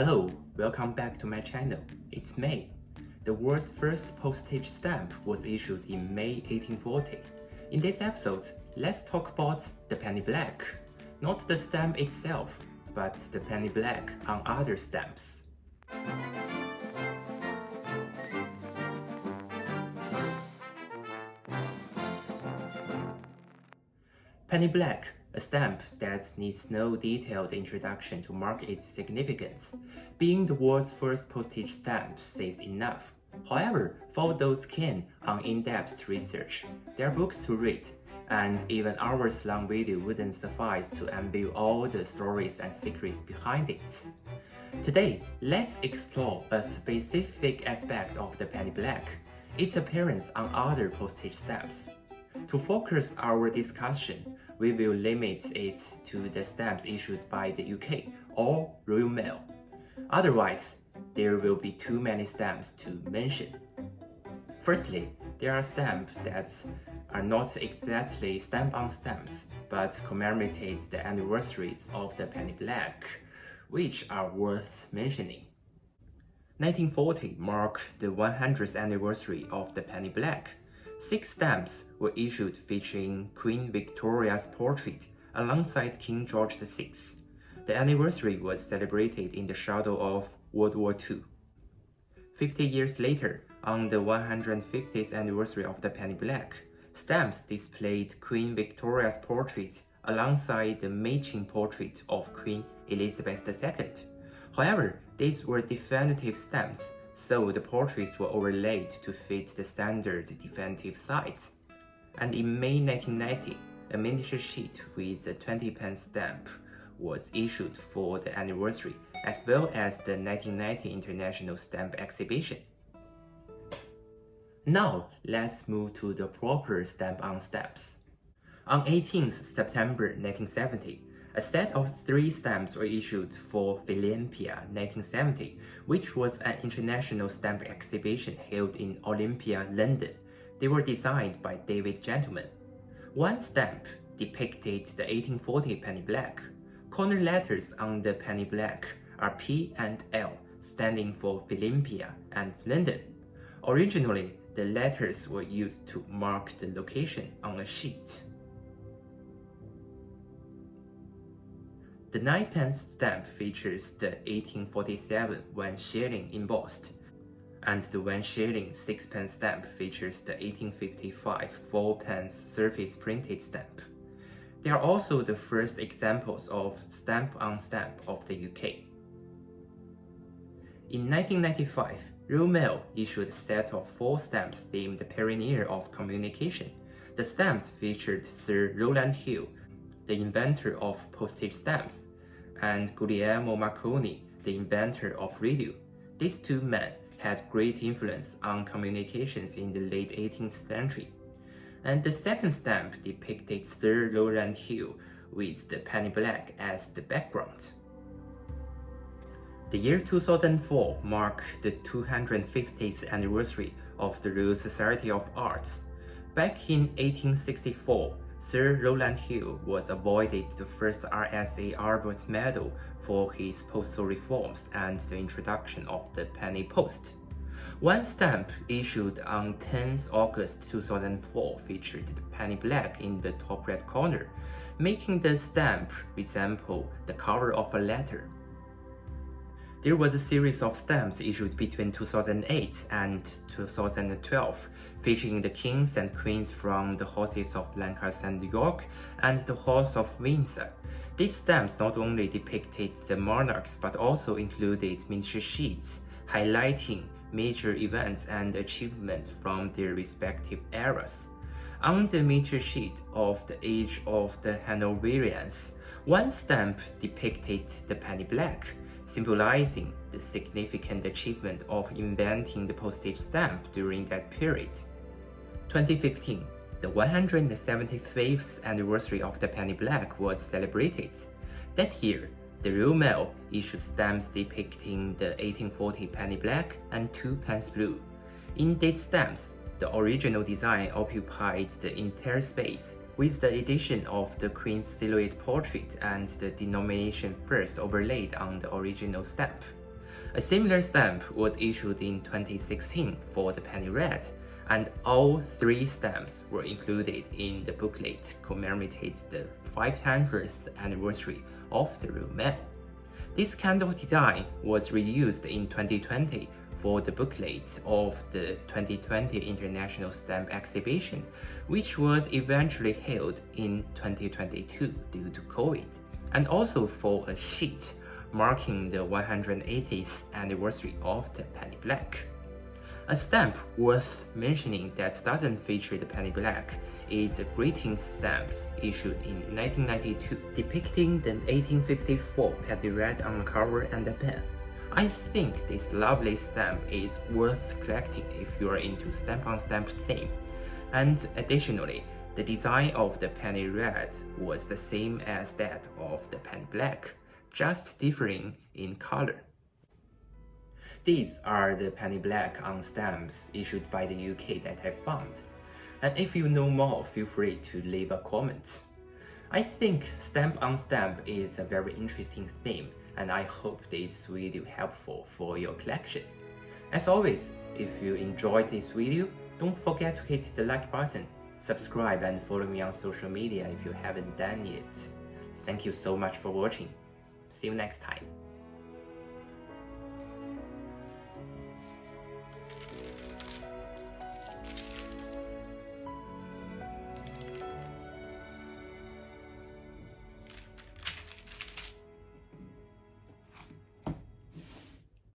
Hello, welcome back to my channel. It's May. The world's first postage stamp was issued in May 1840. In this episode, let's talk about the penny black. Not the stamp itself, but the penny black on other stamps. Penny black, a stamp that needs no detailed introduction to mark its significance. Being the world's first postage stamp says enough. However, for those keen on in-depth research, there are books to read, and even hours-long video wouldn't suffice to unveil all the stories and secrets behind it. Today, let's explore a specific aspect of the penny black, its appearance on other postage stamps. To focus our discussion, we will limit it to the stamps issued by the UK or Royal Mail. Otherwise, there will be too many stamps to mention. Firstly, there are stamps that are not exactly stamp-on stamps, but commemorate the anniversaries of the penny black, which are worth mentioning. 1940 marked the 100th anniversary of the penny black. 6 stamps were issued featuring Queen Victoria's portrait alongside King George VI. The anniversary was celebrated in the shadow of World War II. 50 years later, on the 150th anniversary of the penny black, stamps displayed Queen Victoria's portrait alongside the matching portrait of Queen Elizabeth II. However, these were definitive stamps, so the portraits were overlaid to fit the standard definitive size. And in May 1990, a miniature sheet with a 20-pence stamp was issued for the anniversary, as well as the 1990 International Stamp Exhibition. Now, let's move to the proper stamp-on stamps. On 18th September 1970, a set of 3 stamps were issued for Philympia 1970, which was an international stamp exhibition held in Olympia, London. They were designed by David Gentleman. One stamp depicted the 1840 penny black. Corner letters on the penny black are P and L, standing for Philympia and London. Originally, the letters were used to mark the location on a sheet. The 9-pence stamp features the 1847 1 shilling embossed, and the 1 shilling 6-pence stamp features the 1855 4-pence surface printed stamp. They are also the first examples of stamp-on-stamp of the UK. In 1995, Royal Mail issued a set of 4 stamps named Pioneer of Communication. The stamps featured Sir Rowland Hill, the inventor of postage stamps, and Guglielmo Marconi, the inventor of radio. These 2 men had great influence on communications in the late 18th century. And the second stamp depicted Sir Rowland Hill with the penny black as the background. The year 2004 marked the 250th anniversary of the Royal Society of Arts. Back in 1864, Sir Rowland Hill was awarded the first RSA Albert Medal for his postal reforms and the introduction of the penny post. One stamp issued on 10th August 2004 featured the penny black in the top right corner, making the stamp resemble the cover of a letter. There was a series of stamps issued between 2008 and 2012, featuring the kings and queens from the houses of Lancaster and York and the House of Windsor. These stamps not only depicted the monarchs but also included miniature sheets highlighting major events and achievements from their respective eras. On the miniature sheet of the age of the Hanoverians, one stamp depicted the penny black, symbolizing the significant achievement of inventing the postage stamp during that period. 2015, the 175th anniversary of the penny black was celebrated. That year, the Royal Mail issued stamps depicting the 1840 penny black and 2-pence blue. In these stamps, the original design occupied the entire space, with the addition of the Queen's silhouette portrait and the denomination first overlaid on the original stamp. A similar stamp was issued in 2016 for the penny red, and all 3 stamps were included in the booklet commemorating the 500th anniversary of the Royal Mail. This kind of design was reused in 2020 for the booklet of the 2020 International Stamp Exhibition, which was eventually held in 2022 due to COVID, and also for a sheet marking the 180th anniversary of the penny black. A stamp worth mentioning that doesn't feature the penny black is a greetings stamps issued in 1992 depicting the 1854 penny red on the cover and the pen. I think this lovely stamp is worth collecting if you are into stamp-on-stamp theme. And additionally, the design of the penny red was the same as that of the penny black, just differing in color. These are the penny black on stamps issued by the UK that I found. And if you know more, feel free to leave a comment. I think stamp on stamp is a very interesting theme, and I hope this video helpful for your collection. As always, if you enjoyed this video, don't forget to hit the like button, subscribe and follow me on social media if you haven't done yet. Thank you so much for watching. See you next time.